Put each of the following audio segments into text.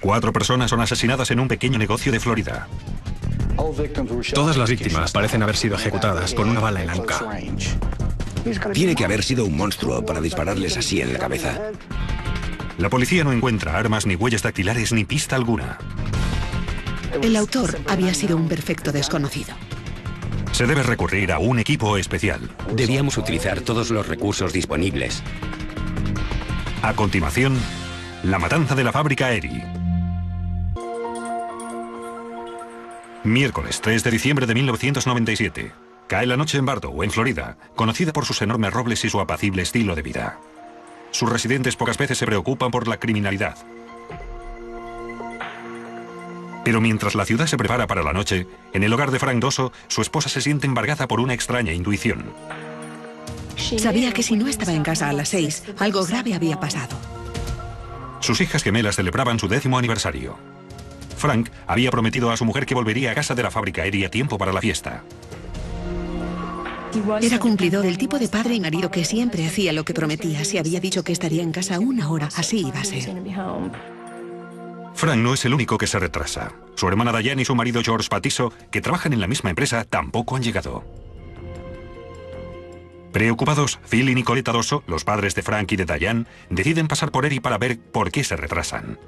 4 personas son asesinadas en un pequeño negocio de Florida. Todas las víctimas parecen haber sido ejecutadas con una bala en la nuca. Tiene que haber sido un monstruo para dispararles así en la cabeza. La policía no encuentra armas, ni huellas dactilares, ni pista alguna. El autor había sido un perfecto desconocido. Se debe recurrir a un equipo especial. Debíamos utilizar todos los recursos disponibles. A continuación, la matanza de la fábrica Erie. Miércoles 3 de diciembre de 1997. Cae la noche en Bartow, en Florida, conocida por sus enormes robles y su apacible estilo de vida. Sus residentes pocas veces se preocupan por la criminalidad. Pero mientras la ciudad se prepara para la noche, en el hogar de Frank Dosso, su esposa se siente embargada por una extraña intuición. Sabía que si no estaba en casa a las 6, algo grave había pasado. Sus hijas gemelas celebraban su 10º aniversario. Frank había prometido a su mujer que volvería a casa de la fábrica Erie a tiempo para la fiesta. Era cumplidor, el tipo de padre y marido que siempre hacía lo que prometía. Se había dicho que estaría en casa 1 hora, así iba a ser. Frank no es el único que se retrasa. Su hermana Diane y su marido George Patiso, que trabajan en la misma empresa, tampoco han llegado. Preocupados, Phil y Nicoletta Dosso, los padres de Frank y de Diane, deciden pasar por Erie para ver por qué se retrasan.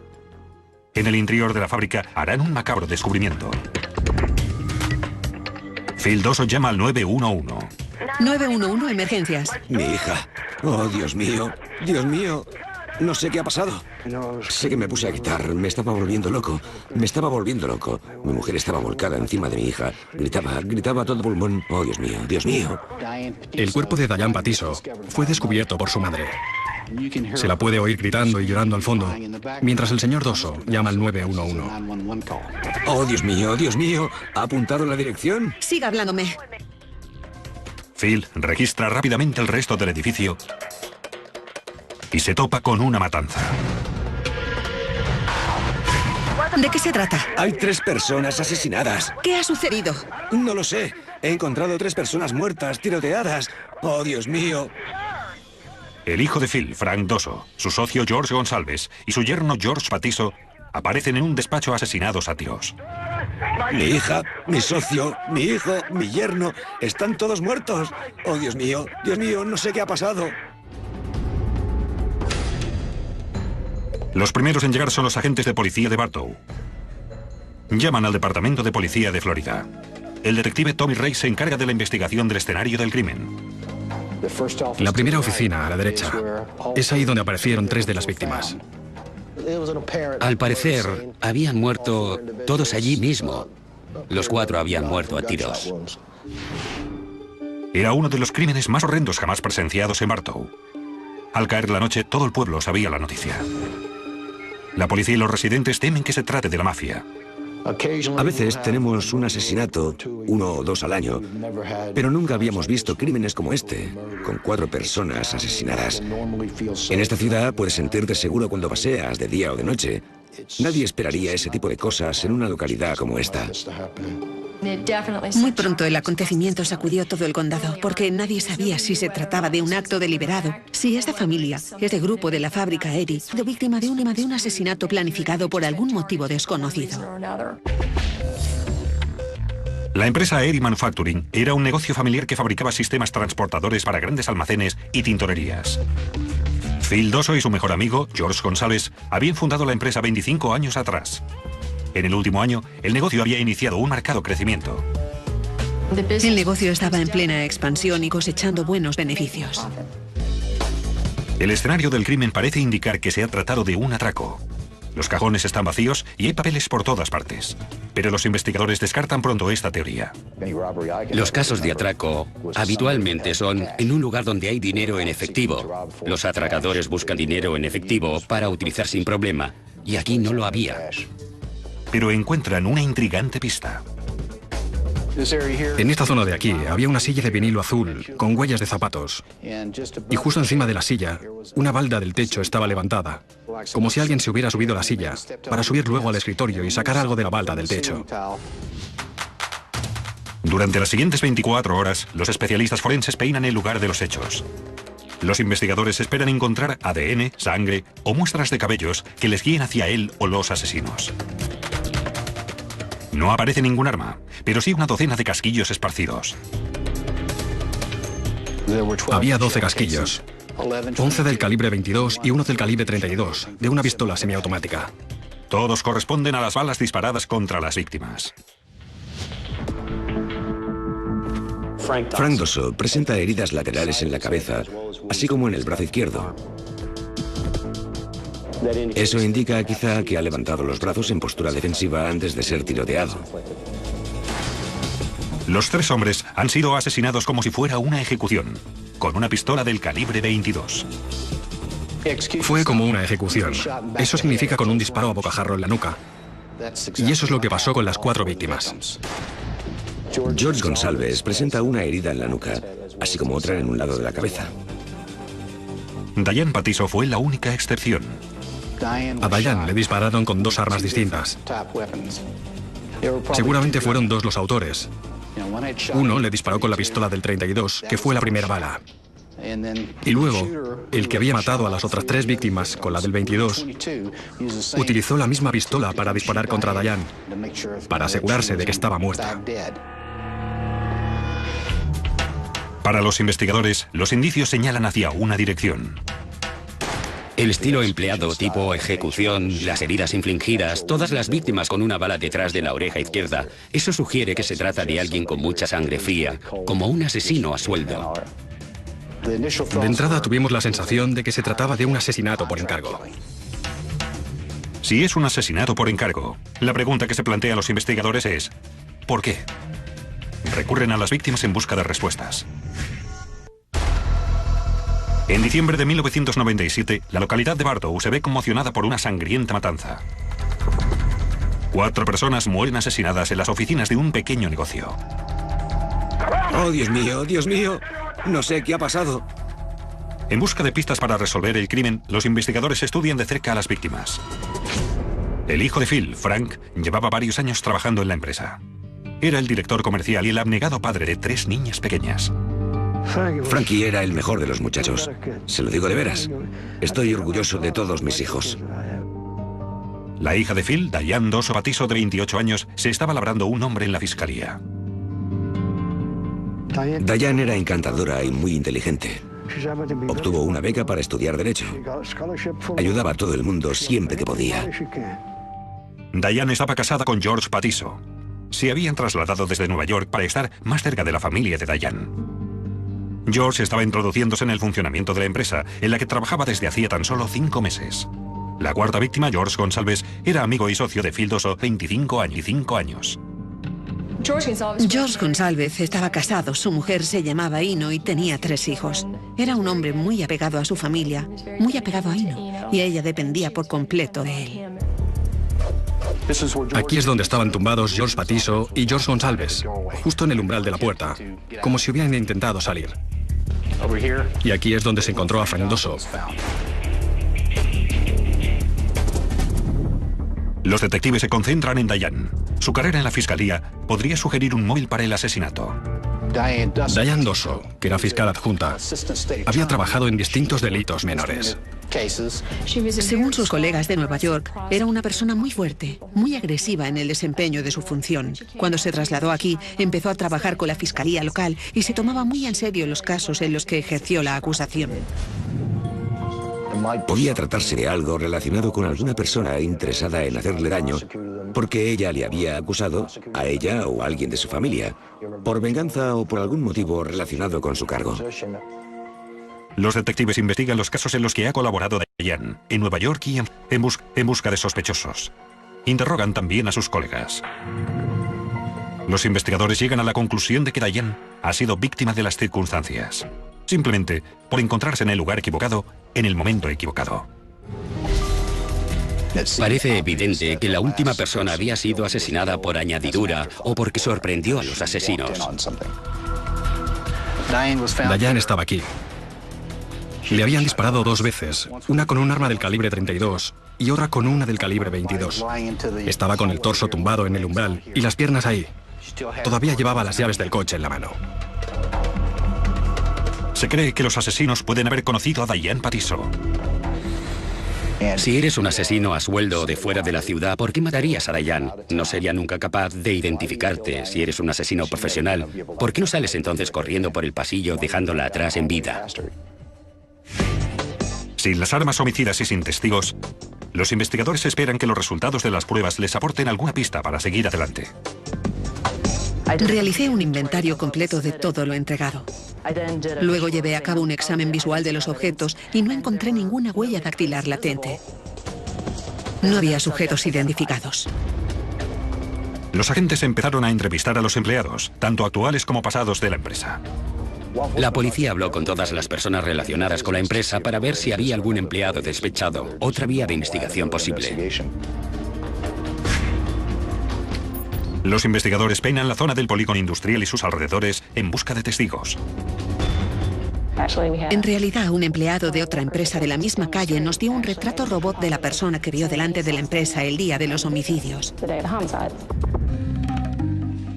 En el interior de la fábrica harán un macabro descubrimiento. Phil Dosso llama al 911. 911, emergencias. Mi hija. Oh, Dios mío. Dios mío. No sé qué ha pasado. Sé que me puse a gritar. Me estaba volviendo loco. Me estaba volviendo loco. Mi mujer estaba volcada encima de mi hija. Gritaba a todo pulmón. Oh, Dios mío, Dios mío. El cuerpo de Diane Patiso fue descubierto por su madre. Se la puede oír gritando y llorando al fondo, mientras el señor Dosso llama al 911. Oh, Dios mío, Dios mío. ¿Ha apuntado la dirección? Siga hablándome. Phil registra rápidamente el resto del edificio y se topa con una matanza. ¿De qué se trata? Hay 3 personas asesinadas. ¿Qué ha sucedido? No lo sé. He encontrado 3 personas muertas, tiroteadas. Oh, Dios mío. El hijo de Phil, Frank Dosso, su socio George Gonsalves y su yerno George Patiso aparecen en un despacho asesinados a tiros. Mi hija, mi socio, mi hijo, mi yerno, están todos muertos. Oh, Dios mío, no sé qué ha pasado. Los primeros en llegar son los agentes de policía de Bartow. Llaman al Departamento de Policía de Florida. El detective Tommy Ray se encarga de la investigación del escenario del crimen. La primera oficina, a la derecha, es ahí donde aparecieron 3 de las víctimas. Al parecer, habían muerto todos allí mismo. Los 4 habían muerto a tiros. Era uno de los crímenes más horrendos jamás presenciados en Bartow. Al caer la noche, todo el pueblo sabía la noticia. La policía y los residentes temen que se trate de la mafia. A veces tenemos un asesinato, 1 o 2 al año, pero nunca habíamos visto crímenes como este, con 4 personas asesinadas. En esta ciudad puedes sentirte seguro cuando paseas de día o de noche. Nadie esperaría ese tipo de cosas en una localidad como esta. Muy pronto el acontecimiento sacudió todo el condado, porque nadie sabía si se trataba de un acto deliberado, si esta familia, este grupo de la fábrica Erie, fue víctima de un asesinato planificado por algún motivo desconocido. La empresa Erie Manufacturing era un negocio familiar que fabricaba sistemas transportadores para grandes almacenes y tintorerías. Phil Dosso y su mejor amigo, George Gonsalves, habían fundado la empresa 25 años atrás. En el último año, el negocio había iniciado un marcado crecimiento. El negocio estaba en plena expansión y cosechando buenos beneficios. El escenario del crimen parece indicar que se ha tratado de un atraco. Los cajones están vacíos y hay papeles por todas partes. Pero los investigadores descartan pronto esta teoría. Los casos de atraco habitualmente son en un lugar donde hay dinero en efectivo. Los atracadores buscan dinero en efectivo para utilizar sin problema, y aquí no lo había. Pero encuentran una intrigante pista. En esta zona de aquí había una silla de vinilo azul con huellas de zapatos. Y justo encima de la silla, una balda del techo estaba levantada, como si alguien se hubiera subido a la silla para subir luego al escritorio y sacar algo de la balda del techo. Durante las siguientes 24 horas, los especialistas forenses peinan el lugar de los hechos. Los investigadores esperan encontrar ADN, sangre o muestras de cabellos que les guíen hacia él o los asesinos. No aparece ningún arma, pero sí una docena de casquillos esparcidos. Había 12 casquillos, 11 del calibre 22 y uno del calibre 32, de una pistola semiautomática. Todos corresponden a las balas disparadas contra las víctimas. Frank Dosso presenta heridas laterales en la cabeza, así como en el brazo izquierdo. Eso indica quizá que ha levantado los brazos en postura defensiva antes de ser tiroteado. Los 3 hombres han sido asesinados como si fuera una ejecución, con una pistola del calibre 22. Fue como una ejecución. Eso significa con un disparo a bocajarro en la nuca. Y eso es lo que pasó con las 4 víctimas. George Gonsalves presenta una herida en la nuca, así como otra en un lado de la cabeza. Diane Patiso fue la única excepción. A Diane le dispararon con 2 armas distintas. Seguramente fueron 2 los autores. Uno le disparó con la pistola del 32, que fue la primera bala. Y luego, el que había matado a las otras 3 víctimas con la del 22, utilizó la misma pistola para disparar contra Diane, para asegurarse de que estaba muerta. Para los investigadores, los indicios señalan hacia una dirección. El estilo empleado, tipo ejecución, las heridas infligidas, todas las víctimas con una bala detrás de la oreja izquierda, eso sugiere que se trata de alguien con mucha sangre fría, como un asesino a sueldo. De entrada tuvimos la sensación de que se trataba de un asesinato por encargo. Si es un asesinato por encargo, la pregunta que se plantea a los investigadores es ¿por qué? Recurren a las víctimas en busca de respuestas. En diciembre de 1997, la localidad de Bartow se ve conmocionada por una sangrienta matanza. 4 personas mueren asesinadas en las oficinas de un pequeño negocio. ¡Oh, Dios mío! No sé qué ha pasado. En busca de pistas para resolver el crimen, los investigadores estudian de cerca a las víctimas. El hijo de Phil, Frank, llevaba varios años trabajando en la empresa. Era el director comercial y el abnegado padre de 3 niñas pequeñas. Frankie era el mejor de los muchachos. Se lo digo de veras. Estoy orgulloso de todos mis hijos. La hija de Phil, Diane Dosso Patiso, de 28 años, se estaba labrando un nombre en la fiscalía. Diane era encantadora y muy inteligente. Obtuvo una beca para estudiar Derecho. Ayudaba a todo el mundo siempre que podía. Diane estaba casada con George Patiso. Se habían trasladado desde Nueva York para estar más cerca de la familia de Diane. George estaba introduciéndose en el funcionamiento de la empresa, en la que trabajaba desde hacía tan solo 5 meses. La 4ª víctima, George Gonsalves, era amigo y socio de Phil Dosso, 25 años. George Gonsalves estaba casado, su mujer se llamaba Ino y tenía 3 hijos. Era un hombre muy apegado a su familia, muy apegado a Ino, y ella dependía por completo de él. Aquí es donde estaban tumbados George Patiso y George Gonsalves, justo en el umbral de la puerta, como si hubieran intentado salir. Y aquí es donde se encontró a Frank Dosso. Los detectives se concentran en Diane. Su carrera en la fiscalía podría sugerir un móvil para el asesinato. Diane Dosso, que era fiscal adjunta, había trabajado en distintos delitos menores. Según sus colegas de Nueva York, era una persona muy fuerte, muy agresiva en el desempeño de su función. Cuando se trasladó aquí, empezó a trabajar con la fiscalía local y se tomaba muy en serio los casos en los que ejerció la acusación. Podía tratarse de algo relacionado con alguna persona interesada en hacerle daño, porque ella le había acusado, a ella o a alguien de su familia, por venganza o por algún motivo relacionado con su cargo. Los detectives investigan los casos en los que ha colaborado Diane, en Nueva York y en busca de sospechosos. Interrogan también a sus colegas. Los investigadores llegan a la conclusión de que Diane ha sido víctima de las circunstancias, simplemente por encontrarse en el lugar equivocado, en el momento equivocado. Parece evidente que la última persona había sido asesinada por añadidura o porque sorprendió a los asesinos. Diane estaba aquí. Le habían disparado 2 veces, una con un arma del calibre 32 y otra con una del calibre 22. Estaba con el torso tumbado en el umbral y las piernas ahí. Todavía llevaba las llaves del coche en la mano. Se cree que los asesinos pueden haber conocido a Diane Patiso. Si eres un asesino a sueldo de fuera de la ciudad, ¿por qué matarías a Diane? No sería nunca capaz de identificarte. Si eres un asesino profesional, ¿por qué no sales entonces corriendo por el pasillo dejándola atrás en vida? Sin las armas homicidas y sin testigos, los investigadores esperan que los resultados de las pruebas les aporten alguna pista para seguir adelante. Realicé un inventario completo de todo lo entregado. Luego llevé a cabo un examen visual de los objetos y no encontré ninguna huella dactilar latente. No había sujetos identificados. Los agentes empezaron a entrevistar a los empleados, tanto actuales como pasados de la empresa. La policía habló con todas las personas relacionadas con la empresa para ver si había algún empleado despechado, otra vía de investigación posible. Los investigadores peinan la zona del polígono industrial y sus alrededores en busca de testigos. En realidad, un empleado de otra empresa de la misma calle nos dio un retrato robot de la persona que vio delante de la empresa el día de los homicidios.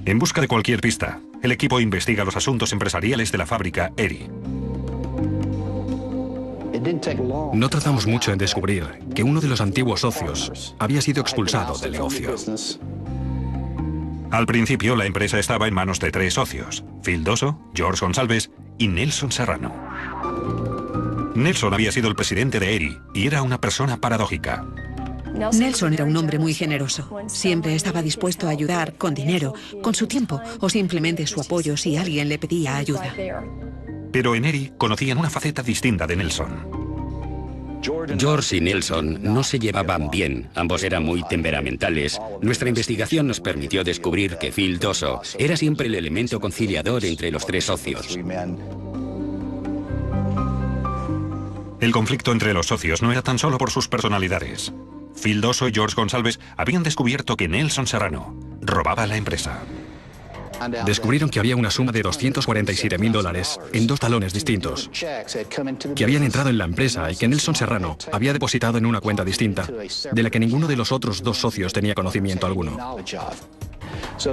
En busca de cualquier pista, el equipo investiga los asuntos empresariales de la fábrica Eri. No tardamos mucho en descubrir que uno de los antiguos socios había sido expulsado del negocio. Al principio, la empresa estaba en manos de 3 socios: Phil Doso, George Gonsalves y Nelson Serrano. Nelson había sido el presidente de Eri y era una persona paradójica. Nelson era un hombre muy generoso. Siempre estaba dispuesto a ayudar con dinero, con su tiempo o simplemente su apoyo si alguien le pedía ayuda. Pero en Eri conocían una faceta distinta de Nelson. George y Nelson no se llevaban bien, ambos eran muy temperamentales. Nuestra investigación nos permitió descubrir que Phil Doso era siempre el elemento conciliador entre los 3 socios. El conflicto entre los socios no era tan solo por sus personalidades. Phil Doso y George Gonsalves habían descubierto que Nelson Serrano robaba la empresa. Descubrieron que había una suma de $247.000 en 2 talones distintos, que habían entrado en la empresa y que Nelson Serrano había depositado en una cuenta distinta, de la que ninguno de los otros 2 socios tenía conocimiento alguno.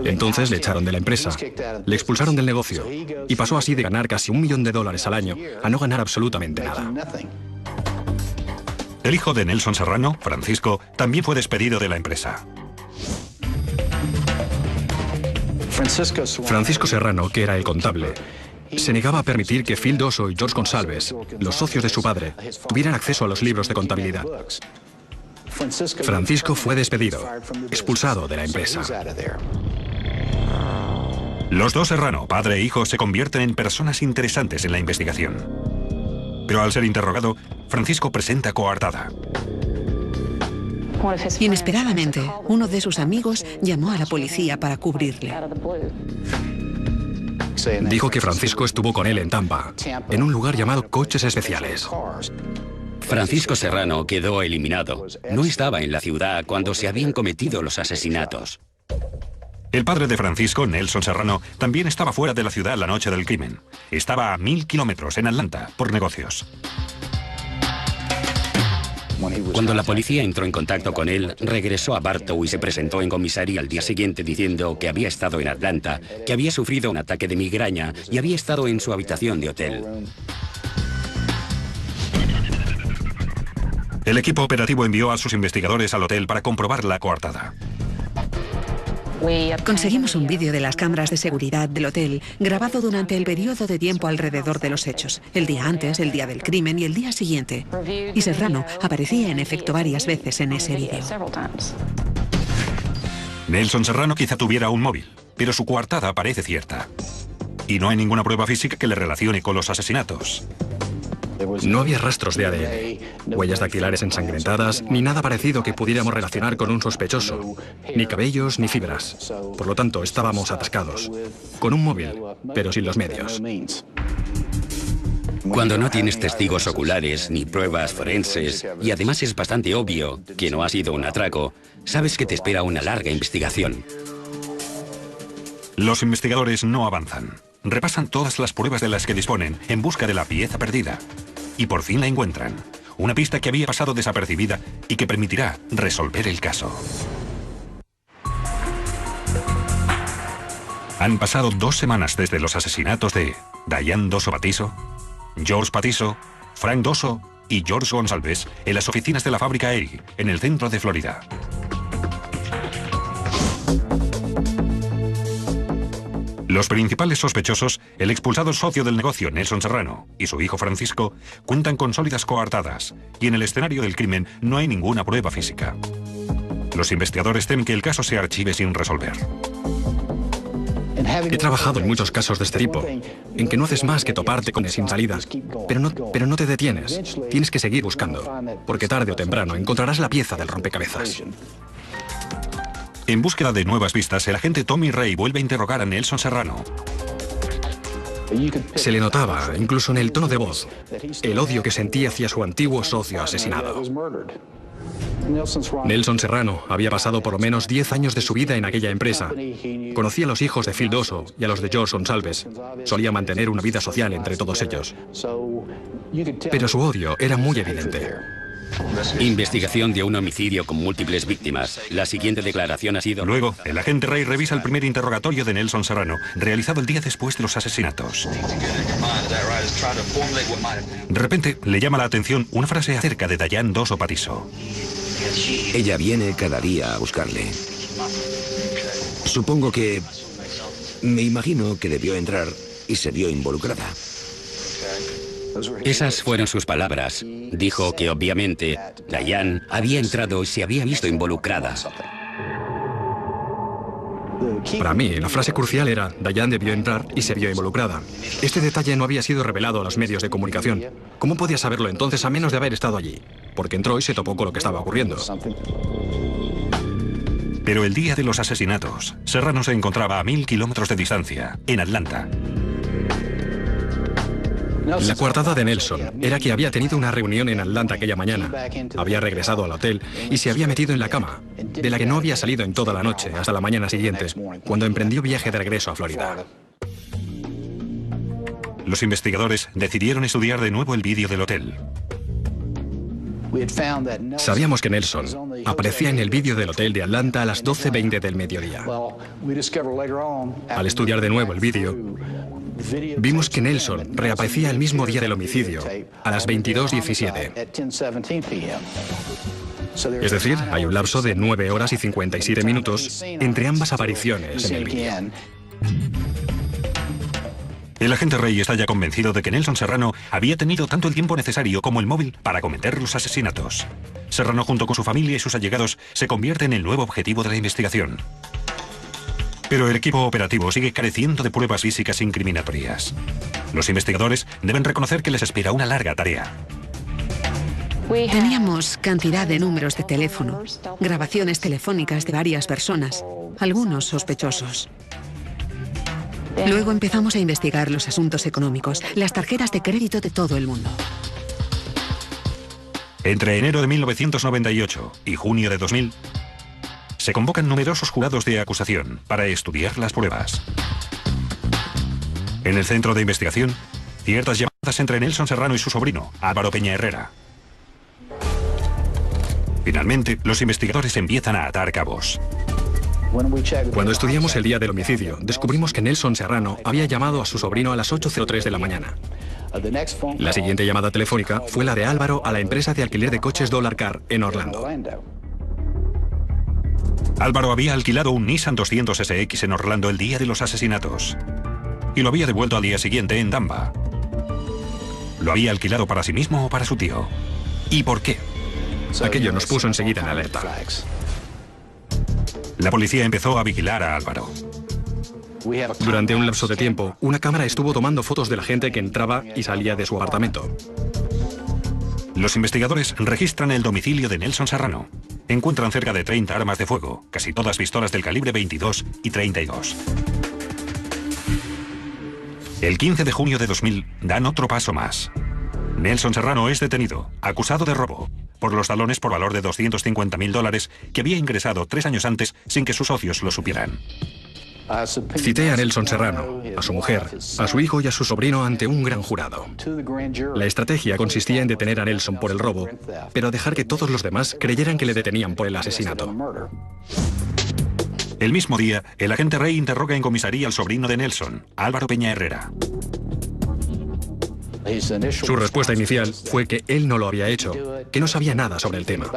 Entonces le echaron de la empresa, le expulsaron del negocio y pasó así de ganar casi $1 millón al año a no ganar absolutamente nada. El hijo de Nelson Serrano, Francisco, también fue despedido de la empresa. Francisco Serrano, que era el contable, se negaba a permitir que Phil Doso y George Gonsalves, los socios de su padre, tuvieran acceso a los libros de contabilidad. Francisco fue despedido, expulsado de la empresa. Los 2 Serrano, padre e hijo, se convierten en personas interesantes en la investigación. Pero al ser interrogado, Francisco presenta coartada. Inesperadamente, uno de sus amigos llamó a la policía para cubrirle. Dijo que Francisco estuvo con él en Tampa, en un lugar llamado Coches Especiales. Francisco Serrano quedó eliminado. No estaba en la ciudad cuando se habían cometido los asesinatos. El padre de Francisco, Nelson Serrano, también estaba fuera de la ciudad la noche del crimen. Estaba a 1000 kilómetros en Atlanta por negocios. Cuando la policía entró en contacto con él, regresó a Bartow y se presentó en comisaría al día siguiente diciendo que había estado en Atlanta, que había sufrido un ataque de migraña y había estado en su habitación de hotel. El equipo operativo envió a sus investigadores al hotel para comprobar la coartada. Conseguimos un vídeo de las cámaras de seguridad del hotel grabado durante el periodo de tiempo alrededor de los hechos, el día antes, el día del crimen y el día siguiente. Y Serrano aparecía en efecto varias veces en ese vídeo. Nelson Serrano quizá tuviera un móvil, pero su coartada parece cierta. Y no hay ninguna prueba física que le relacione con los asesinatos. No había rastros de ADN, huellas dactilares ensangrentadas, ni nada parecido que pudiéramos relacionar con un sospechoso, ni cabellos ni fibras. Por lo tanto, estábamos atascados, con un móvil, pero sin los medios. Cuando no tienes testigos oculares ni pruebas forenses, y además es bastante obvio que no ha sido un atraco, sabes que te espera una larga investigación. Los investigadores no avanzan. Repasan todas las pruebas de las que disponen en busca de la pieza perdida. Y por fin la encuentran. Una pista que había pasado desapercibida y que permitirá resolver el caso. Han pasado 2 semanas desde los asesinatos de Diane Doso Patiso, George Patiso, Frank Doso y George Gonsalves en las oficinas de la fábrica Erie, en el centro de Florida. Los principales sospechosos, el expulsado socio del negocio Nelson Serrano y su hijo Francisco, cuentan con sólidas coartadas y en el escenario del crimen no hay ninguna prueba física. Los investigadores temen que el caso se archive sin resolver. He trabajado en muchos casos de este tipo, en que no haces más que toparte con sin salida, pero no te detienes. Tienes que seguir buscando, porque tarde o temprano encontrarás la pieza del rompecabezas. En búsqueda de nuevas pistas, el agente Tommy Ray vuelve a interrogar a Nelson Serrano. Se le notaba, incluso en el tono de voz, el odio que sentía hacia su antiguo socio asesinado. Nelson Serrano había pasado por lo menos 10 años de su vida en aquella empresa. Conocía a los hijos de Phil Doso y a los de George Gonsalves. Solía mantener una vida social entre todos ellos. Pero su odio era muy evidente. Investigación de un homicidio con múltiples víctimas. La siguiente declaración ha sido... Luego, el agente Ray revisa el primer interrogatorio de Nelson Serrano, realizado el día después de los asesinatos. De repente, le llama la atención una frase acerca de Diane Doso Patiso. Ella viene cada día a buscarle. Supongo que... Me imagino que debió entrar y se vio involucrada. Esas fueron sus palabras. Dijo que obviamente Diane había entrado y se había visto involucrada. Para mí, la frase crucial era, Diane debió entrar y se vio involucrada. Este detalle no había sido revelado a los medios de comunicación. ¿Cómo podía saberlo entonces a menos de haber estado allí? Porque entró y se topó con lo que estaba ocurriendo. Pero el día de los asesinatos, Serrano se encontraba a 1000 kilómetros de distancia, en Atlanta. La coartada de Nelson era que había tenido una reunión en Atlanta aquella mañana. Había regresado al hotel y se había metido en la cama, de la que no había salido en toda la noche hasta la mañana siguiente, cuando emprendió viaje de regreso a Florida. Los investigadores decidieron estudiar de nuevo el vídeo del hotel. Sabíamos que Nelson aparecía en el vídeo del hotel de Atlanta a las 12:20 del mediodía. Al estudiar de nuevo el vídeo, vimos que Nelson reaparecía el mismo día del homicidio, a las 22:17. Es decir, hay un lapso de 9 horas y 57 minutos entre ambas apariciones en el vídeo. El agente Ray está ya convencido de que Nelson Serrano había tenido tanto el tiempo necesario como el móvil para cometer los asesinatos. Serrano, junto con su familia y sus allegados, se convierte en el nuevo objetivo de la investigación. Pero el equipo operativo sigue careciendo de pruebas físicas incriminatorias. Los investigadores deben reconocer que les espera una larga tarea. Teníamos cantidad de números de teléfono, grabaciones telefónicas de varias personas, algunos sospechosos. Luego empezamos a investigar los asuntos económicos, las tarjetas de crédito de todo el mundo. Entre enero de 1998 y junio de 2000, se convocan numerosos jurados de acusación para estudiar las pruebas. En el centro de investigación, ciertas llamadas entre Nelson Serrano y su sobrino, Álvaro Peña Herrera. Finalmente, los investigadores empiezan a atar cabos. Cuando estudiamos el día del homicidio, descubrimos que Nelson Serrano había llamado a su sobrino a las 8:03 de la mañana. La siguiente llamada telefónica fue la de Álvaro a la empresa de alquiler de coches Dollar Car en Orlando. Álvaro había alquilado un Nissan 200 SX en Orlando el día de los asesinatos y lo había devuelto al día siguiente en Tampa. ¿Lo había alquilado para sí mismo o para su tío? ¿Y por qué? Aquello nos puso enseguida en alerta. La policía empezó a vigilar a Álvaro. Durante un lapso de tiempo, una cámara estuvo tomando fotos de la gente que entraba y salía de su apartamento. Los investigadores registran el domicilio de Nelson Serrano. Encuentran cerca de 30 armas de fuego, casi todas pistolas del calibre 22 y 32. El 15 de junio de 2000 dan otro paso más. Nelson Serrano es detenido, acusado de robo, por los talones por valor de $250.000 que había ingresado 3 años antes sin que sus socios lo supieran. Cité a Nelson Serrano, a su mujer, a su hijo y a su sobrino ante un gran jurado. La estrategia consistía en detener a Nelson por el robo, pero dejar que todos los demás creyeran que le detenían por el asesinato. El mismo día, el agente Ray interroga en comisaría al sobrino de Nelson, Álvaro Peña Herrera. Su respuesta inicial fue que él no lo había hecho, que no sabía nada sobre el tema.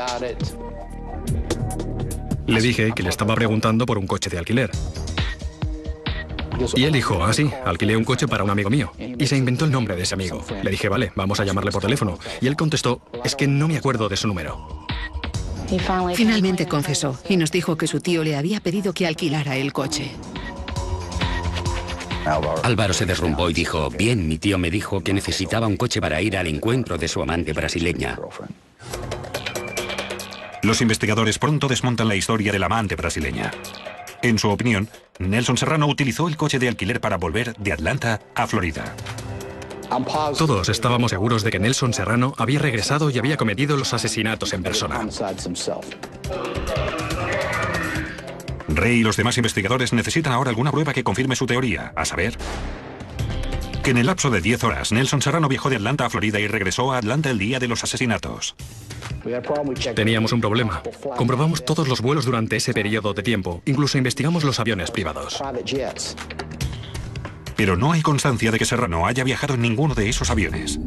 Le dije que le estaba preguntando por un coche de alquiler. Y él dijo, ah, sí, alquilé un coche para un amigo mío. Y se inventó el nombre de ese amigo. Le dije, vale, vamos a llamarle por teléfono. Y él contestó, es que no me acuerdo de su número. Finalmente confesó y nos dijo que su tío le había pedido que alquilara el coche. Álvaro se derrumbó y dijo, bien, mi tío me dijo que necesitaba un coche para ir al encuentro de su amante brasileña. Los investigadores pronto desmontan la historia de la amante brasileña. En su opinión, Nelson Serrano utilizó el coche de alquiler para volver de Atlanta a Florida. Todos estábamos seguros de que Nelson Serrano había regresado y había cometido los asesinatos en persona. Ray y los demás investigadores necesitan ahora alguna prueba que confirme su teoría, a saber, que en el lapso de 10 horas, Nelson Serrano viajó de Atlanta a Florida y regresó a Atlanta el día de los asesinatos. Teníamos un problema. Comprobamos todos los vuelos durante ese periodo de tiempo. Incluso investigamos los aviones privados. Pero no hay constancia de que Serrano haya viajado en ninguno de esos aviones.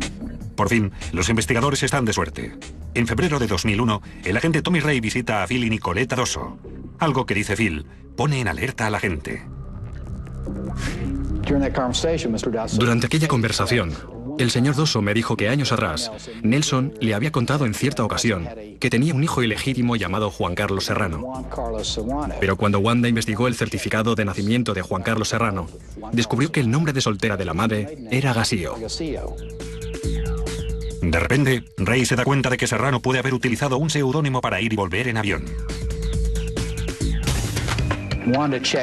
Por fin, los investigadores están de suerte. En febrero de 2001, el agente Tommy Ray visita a Phil y Nicoletta Dosso. Algo que dice Phil pone en alerta a la gente. Durante aquella conversación, el señor Dosso me dijo que años atrás, Nelson le había contado en cierta ocasión que tenía un hijo ilegítimo llamado Juan Carlos Serrano. Pero cuando Wanda investigó el certificado de nacimiento de Juan Carlos Serrano, descubrió que el nombre de soltera de la madre era Gasío. De repente, Ray se da cuenta de que Serrano puede haber utilizado un seudónimo para ir y volver en avión.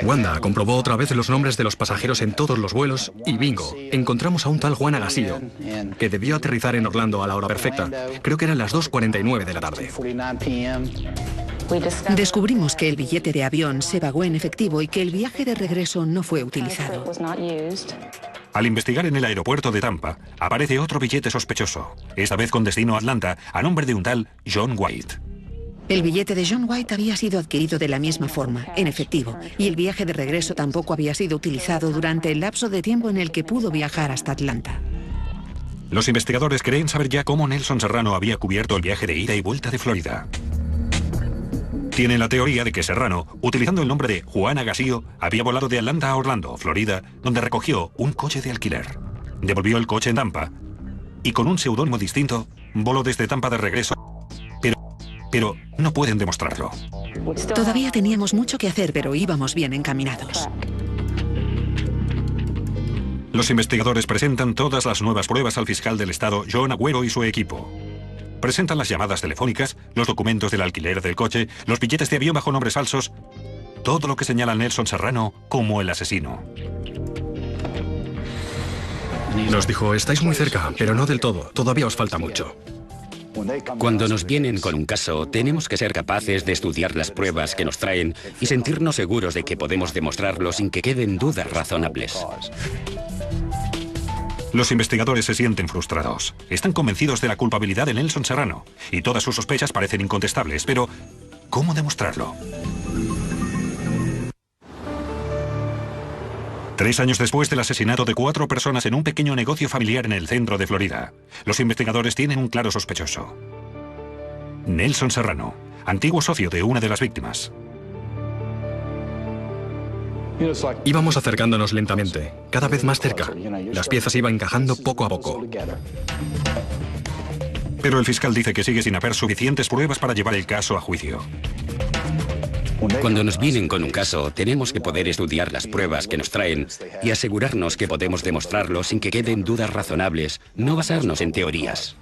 Wanda comprobó otra vez los nombres de los pasajeros en todos los vuelos y bingo, encontramos a un tal Juan Agasío, que debió aterrizar en Orlando a la hora perfecta. Creo que eran las 2:49 de la tarde. Descubrimos que el billete de avión se pagó en efectivo y que el viaje de regreso no fue utilizado. Al investigar en el aeropuerto de Tampa, aparece otro billete sospechoso, esta vez con destino a Atlanta, a nombre de un tal John White. El billete de John White había sido adquirido de la misma forma, en efectivo, y el viaje de regreso tampoco había sido utilizado durante el lapso de tiempo en el que pudo viajar hasta Atlanta. Los investigadores creen saber ya cómo Nelson Serrano había cubierto el viaje de ida y vuelta de Florida. Tienen la teoría de que Serrano, utilizando el nombre de Juan Agasío, había volado de Atlanta a Orlando, Florida, donde recogió un coche de alquiler. Devolvió el coche en Tampa y con un seudónimo distinto, voló desde Tampa de regreso. Pero no pueden demostrarlo. Todavía teníamos mucho que hacer, pero íbamos bien encaminados. Los investigadores presentan todas las nuevas pruebas al fiscal del estado, John Agüero, y su equipo. Presentan las llamadas telefónicas, los documentos del alquiler del coche, los billetes de avión bajo nombres falsos, todo lo que señala a Nelson Serrano como el asesino. Nos dijo, estáis muy cerca, pero no del todo, todavía os falta mucho. Cuando nos vienen con un caso, tenemos que ser capaces de estudiar las pruebas que nos traen y sentirnos seguros de que podemos demostrarlo sin que queden dudas razonables. Los investigadores se sienten frustrados. Están convencidos de la culpabilidad de Nelson Serrano y todas sus sospechas parecen incontestables, pero ¿cómo demostrarlo? 3 años después del asesinato de 4 personas en un pequeño negocio familiar en el centro de Florida, los investigadores tienen un claro sospechoso. Nelson Serrano, antiguo socio de una de las víctimas. Íbamos acercándonos lentamente, cada vez más cerca. Las piezas iban encajando poco a poco. Pero el fiscal dice que sigue sin haber suficientes pruebas para llevar el caso a juicio. Cuando nos vienen con un caso, tenemos que poder estudiar las pruebas que nos traen y asegurarnos que podemos demostrarlo sin que queden dudas razonables, no basarnos en teorías.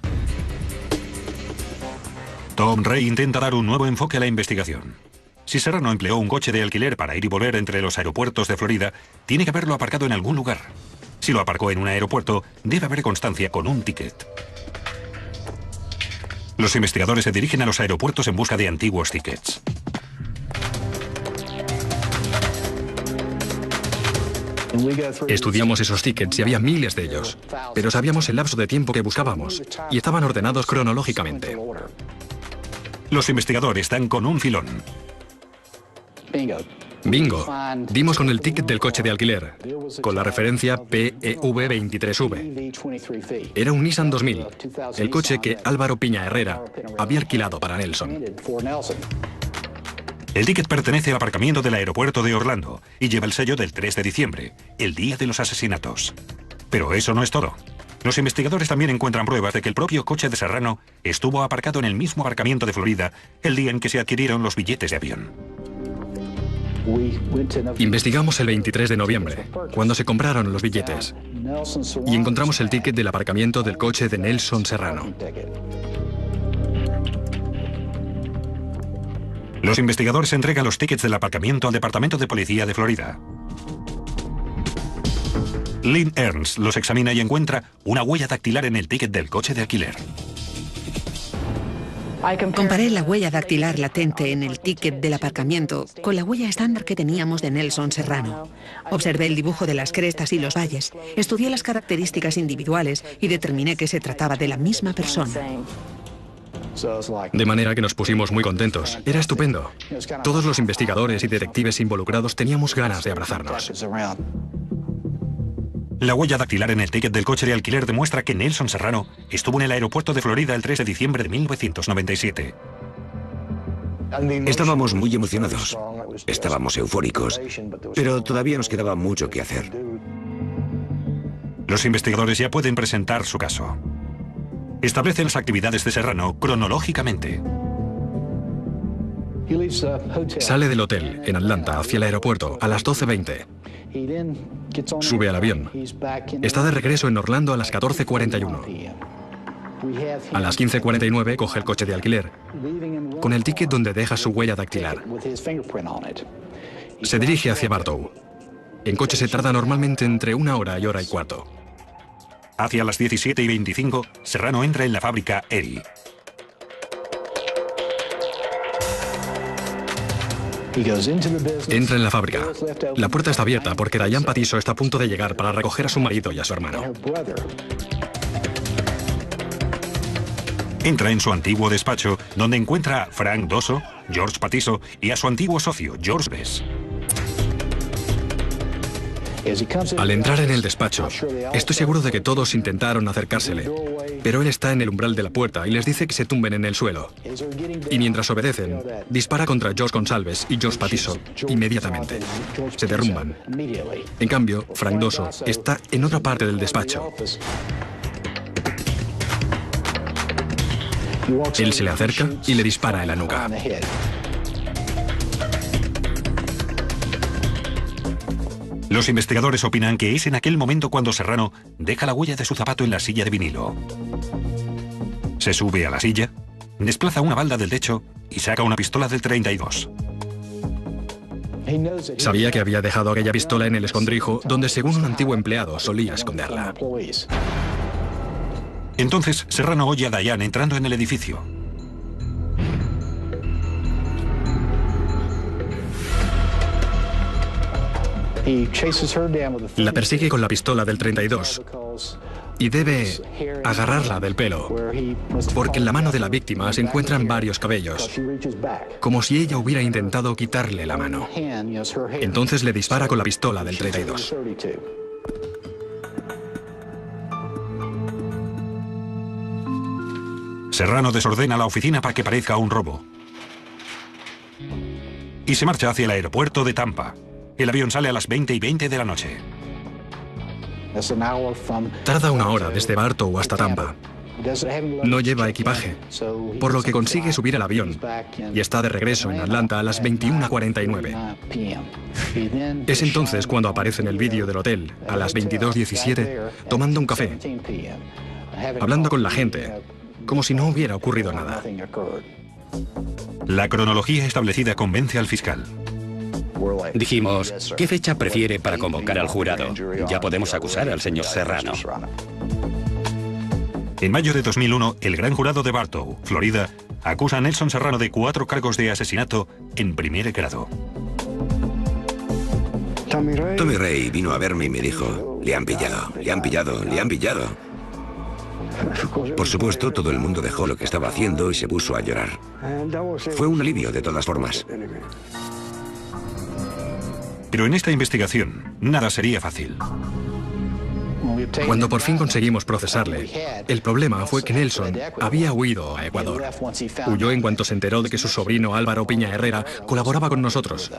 Tom Ray intenta dar un nuevo enfoque a la investigación. Si Serrano empleó un coche de alquiler para ir y volver entre los aeropuertos de Florida, tiene que haberlo aparcado en algún lugar. Si lo aparcó en un aeropuerto, debe haber constancia con un ticket. Los investigadores se dirigen a los aeropuertos en busca de antiguos tickets. Estudiamos esos tickets y había miles de ellos, pero sabíamos el lapso de tiempo que buscábamos y estaban ordenados cronológicamente. Los investigadores están con un filón. Bingo. Dimos con el ticket del coche de alquiler, con la referencia PEV23V. Era un Nissan 2000, el coche que Álvaro Piña Herrera había alquilado para Nelson. El ticket pertenece al aparcamiento del aeropuerto de Orlando y lleva el sello del 3 de diciembre, el día de los asesinatos. Pero eso no es todo. Los investigadores también encuentran pruebas de que el propio coche de Serrano estuvo aparcado en el mismo aparcamiento de Florida el día en que se adquirieron los billetes de avión. Investigamos el 23 de noviembre, cuando se compraron los billetes, y encontramos el ticket del aparcamiento del coche de Nelson Serrano. Los investigadores entregan los tickets del aparcamiento al Departamento de Policía de Florida. Lynn Ernst los examina y encuentra una huella dactilar en el ticket del coche de alquiler. Comparé la huella dactilar latente en el ticket del aparcamiento con la huella estándar que teníamos de Nelson Serrano. Observé el dibujo de las crestas y los valles, estudié las características individuales y determiné que se trataba de la misma persona. De manera que nos pusimos muy contentos. Era estupendo. Todos los investigadores y detectives involucrados teníamos ganas de abrazarnos. La huella dactilar en el ticket del coche de alquiler demuestra que Nelson Serrano estuvo en el aeropuerto de Florida el 3 de diciembre de 1997. Estábamos muy emocionados. Estábamos eufóricos, pero todavía nos quedaba mucho que hacer. Los investigadores ya pueden presentar su caso. Establecen las actividades de Serrano cronológicamente. Sale del hotel en Atlanta hacia el aeropuerto a las 12:20. Sube al avión. Está de regreso en Orlando a las 14:41. A las 15:49 coge el coche de alquiler, con el ticket donde deja su huella dactilar. Se dirige hacia Bartow. En coche se tarda normalmente entre 1 hora y hora y cuarto. Hacia las 17:25, Serrano entra en la fábrica Erie. Entra en la fábrica. La puerta está abierta porque Diane Patiso está a punto de llegar para recoger a su marido y a su hermano. Entra en su antiguo despacho, donde encuentra a Frank Dosso, George Patiso y a su antiguo socio, George Bess. Al entrar en el despacho, estoy seguro de que todos intentaron acercársele, pero él está en el umbral de la puerta y les dice que se tumben en el suelo. Y mientras obedecen, dispara contra George Gonsalves y George Patiso inmediatamente. Se derrumban. En cambio, Frank Dosso está en otra parte del despacho. Él se le acerca y le dispara en la nuca. Los investigadores opinan que es en aquel momento cuando Serrano deja la huella de su zapato en la silla de vinilo. Se sube a la silla, desplaza una balda del techo y saca una pistola del 32. Sabía que había dejado aquella pistola en el escondrijo, donde según un antiguo empleado solía esconderla. Entonces Serrano oye a Diane entrando en el edificio. La persigue con la pistola del 32 y debe agarrarla del pelo, porque en la mano de la víctima se encuentran varios cabellos, como si ella hubiera intentado quitarle la mano. Entonces le dispara con la pistola del 32. Serrano desordena la oficina para que parezca un robo y se marcha hacia el aeropuerto de Tampa. El avión sale a las 20:20 de la noche. Tarda 1 hora desde Bartow hasta Tampa. No lleva equipaje, por lo que consigue subir al avión y está de regreso en Atlanta a las 21:49. Es entonces cuando aparece en el vídeo del hotel, a las 22:17, tomando un café, hablando con la gente, como si no hubiera ocurrido nada. La cronología establecida convence al fiscal. Dijimos, ¿qué fecha prefiere para convocar al jurado? Ya podemos acusar al señor Serrano. En mayo de 2001, el gran jurado de Bartow, Florida, acusa a Nelson Serrano de 4 cargos de asesinato en primer grado. Tommy Ray vino a verme y me dijo, le han pillado, le han pillado, le han pillado. Por supuesto, todo el mundo dejó lo que estaba haciendo y se puso a llorar. Fue un alivio de todas formas. Pero en esta investigación, nada sería fácil. Cuando por fin conseguimos procesarle, el problema fue que Nelson había huido a Ecuador. Huyó en cuanto se enteró de que su sobrino Álvaro Piña Herrera colaboraba con nosotros.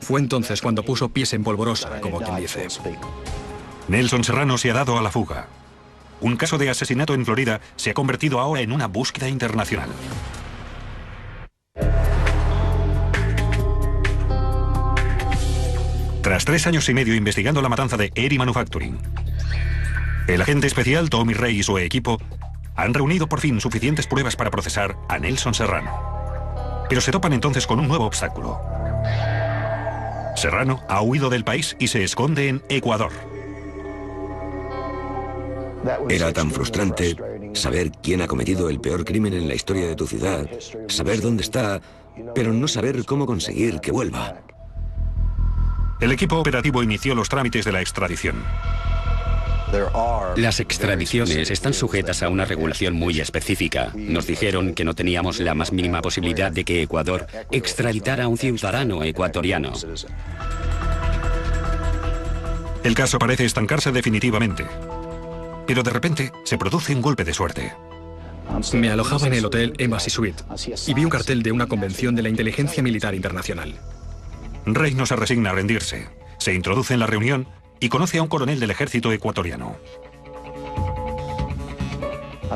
Fue entonces cuando puso pies en polvorosa, como quien dice. Nelson Serrano se ha dado a la fuga. Un caso de asesinato en Florida se ha convertido ahora en una búsqueda internacional. Tras 3 años y medio investigando la matanza de Erie Manufacturing, el agente especial Tommy Rey y su equipo han reunido por fin suficientes pruebas para procesar a Nelson Serrano. Pero se topan entonces con un nuevo obstáculo. Serrano ha huido del país y se esconde en Ecuador. Era tan frustrante saber quién ha cometido el peor crimen en la historia de tu ciudad, saber dónde está, pero no saber cómo conseguir que vuelva. El equipo operativo inició los trámites de la extradición. Las extradiciones están sujetas a una regulación muy específica. Nos dijeron que no teníamos la más mínima posibilidad de que Ecuador extraditara a un ciudadano ecuatoriano. El caso parece estancarse definitivamente. Pero de repente se produce un golpe de suerte. Me alojaba en el hotel Embassy Suite y vi un cartel de una convención de la inteligencia militar internacional. Rey no se resigna a rendirse. Se introduce en la reunión y conoce a un coronel del ejército ecuatoriano.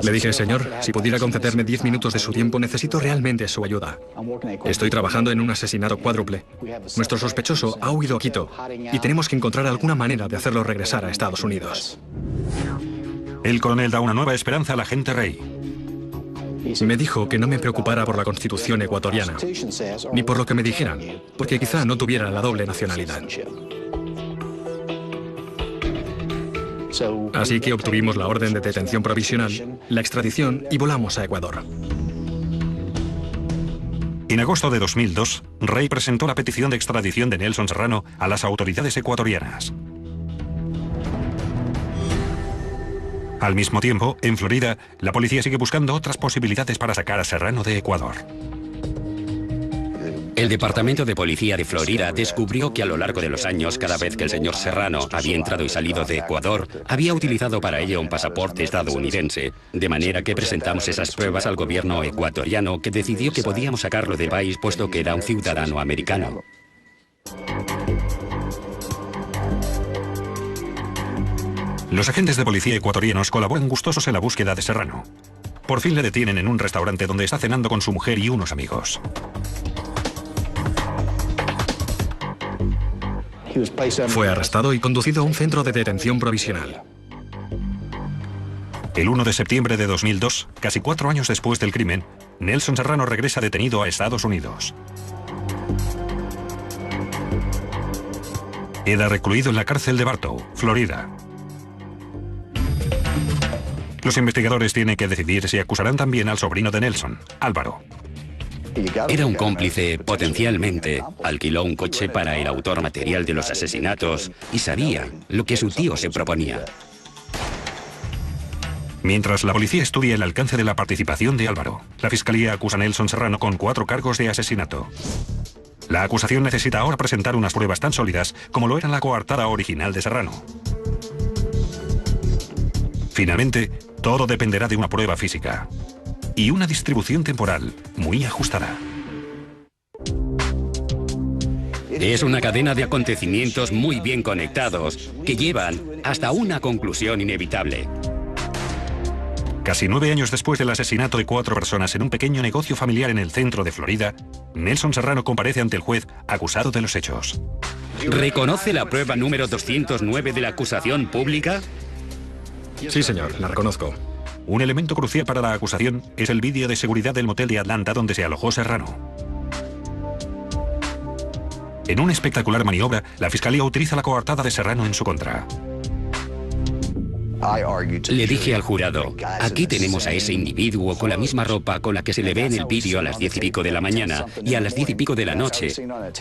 Le dije, señor, si pudiera concederme 10 minutos de su tiempo, necesito realmente su ayuda. Estoy trabajando en un asesinato cuádruple. Nuestro sospechoso ha huido a Quito y tenemos que encontrar alguna manera de hacerlo regresar a Estados Unidos. El coronel da una nueva esperanza al agente Rey. Me dijo que no me preocupara por la Constitución ecuatoriana, ni por lo que me dijeran, porque quizá no tuviera la doble nacionalidad. Así que obtuvimos la orden de detención provisional, la extradición y volamos a Ecuador. En agosto de 2002, Rey presentó la petición de extradición de Nelson Serrano a las autoridades ecuatorianas. Al mismo tiempo, en Florida, la policía sigue buscando otras posibilidades para sacar a Serrano de Ecuador. El Departamento de Policía de Florida descubrió que a lo largo de los años, cada vez que el señor Serrano había entrado y salido de Ecuador, había utilizado para ello un pasaporte estadounidense. De manera que presentamos esas pruebas al gobierno ecuatoriano, que decidió que podíamos sacarlo del país puesto que era un ciudadano americano. Los agentes de policía ecuatorianos colaboran gustosos en la búsqueda de Serrano. Por fin le detienen en un restaurante donde está cenando con su mujer y unos amigos. Fue arrestado y conducido a un centro de detención provisional. El 1 de septiembre de 2002, casi 4 años después del crimen, Nelson Serrano regresa detenido a Estados Unidos. Queda recluido en la cárcel de Bartow, Florida. Los investigadores tienen que decidir si acusarán también al sobrino de Nelson, Álvaro. Era un cómplice, potencialmente. Alquiló un coche para el autor material de los asesinatos y sabía lo que su tío se proponía. Mientras la policía estudia el alcance de la participación de Álvaro, la fiscalía acusa a Nelson Serrano con 4 cargos de asesinato. La acusación necesita ahora presentar unas pruebas tan sólidas como lo era la coartada original de Serrano. Finalmente, todo dependerá de una prueba física y una distribución temporal muy ajustada. Es una cadena de acontecimientos muy bien conectados que llevan hasta una conclusión inevitable. Casi 9 años después del asesinato de 4 personas en un pequeño negocio familiar en el centro de Florida, Nelson Serrano comparece ante el juez acusado de los hechos. ¿Reconoce la prueba número 209 de la acusación pública? Sí, señor, la reconozco. Un elemento crucial para la acusación es el vídeo de seguridad del motel de Atlanta donde se alojó Serrano. En una espectacular maniobra, la fiscalía utiliza la coartada de Serrano en su contra. Le dije al jurado, aquí tenemos a ese individuo con la misma ropa con la que se le ve en el vídeo a las 10 y pico de la mañana y a las 10 y pico de la noche.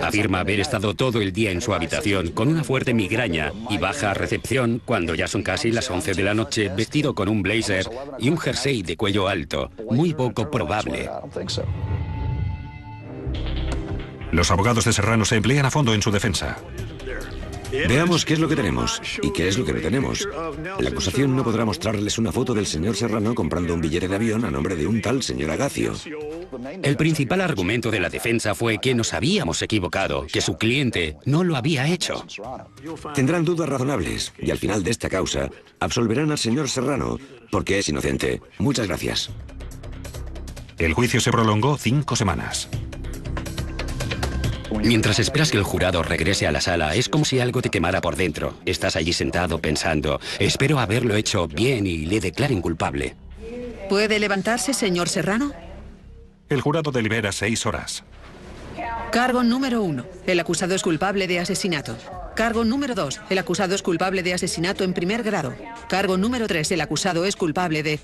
Afirma haber estado todo el día en su habitación con una fuerte migraña y baja a recepción cuando ya son casi las 11 de la noche vestido con un blazer y un jersey de cuello alto. Muy poco probable. Los abogados de Serrano se emplean a fondo en su defensa. Veamos qué es lo que tenemos y qué es lo que no tenemos. La acusación no podrá mostrarles una foto del señor Serrano comprando un billete de avión a nombre de un tal señor Agacio. El principal argumento de la defensa fue que nos habíamos equivocado, que su cliente no lo había hecho. Tendrán dudas razonables y al final de esta causa absolverán al señor Serrano porque es inocente. Muchas gracias. El juicio se prolongó 5 semanas. Mientras esperas que el jurado regrese a la sala, es como si algo te quemara por dentro. Estás allí sentado pensando, espero haberlo hecho bien y le declaren culpable. ¿Puede levantarse, señor Serrano? El jurado delibera 6 horas. Cargo número 1. El acusado es culpable de asesinato. Cargo número 2. El acusado es culpable de asesinato en primer grado. Cargo número 3. El acusado es culpable de...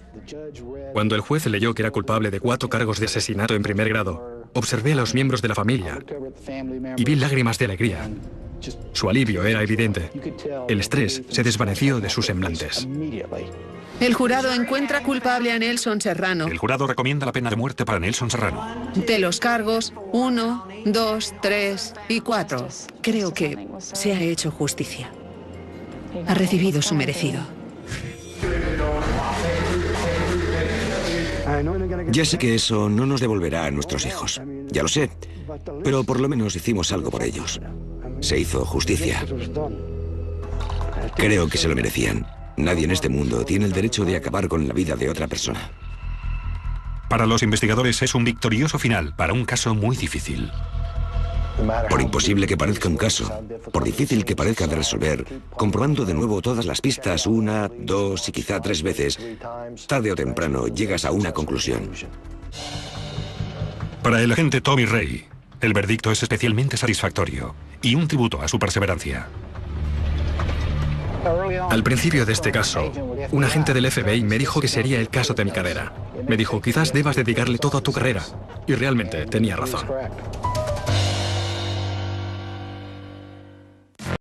Cuando el juez leyó que era culpable de 4 cargos de asesinato en primer grado, observé a los miembros de la familia y vi lágrimas de alegría. Su alivio era evidente. El estrés se desvaneció de sus semblantes. El jurado encuentra culpable a Nelson Serrano El jurado recomienda la pena de muerte para Nelson Serrano. de los cargos 1, 2, 3 y 4. Creo que se ha hecho justicia. Ha recibido su merecido. Ya sé que eso no nos devolverá a nuestros hijos. Ya lo sé. Pero por lo menos hicimos algo por ellos. Se hizo justicia. Creo que se lo merecían. Nadie en este mundo tiene el derecho de acabar con la vida de otra persona. Para los investigadores es un victorioso final para un caso muy difícil. Por imposible que parezca un caso, por difícil que parezca de resolver, comprobando de nuevo todas las pistas 1, 2 y quizá 3 veces, tarde o temprano llegas a una conclusión. Para el agente Tommy Ray, el veredicto es especialmente satisfactorio y un tributo a su perseverancia. Al principio de este caso, un agente del FBI me dijo que sería el caso de mi carrera. Me dijo, quizás debas dedicarle todo a tu carrera. Y realmente tenía razón.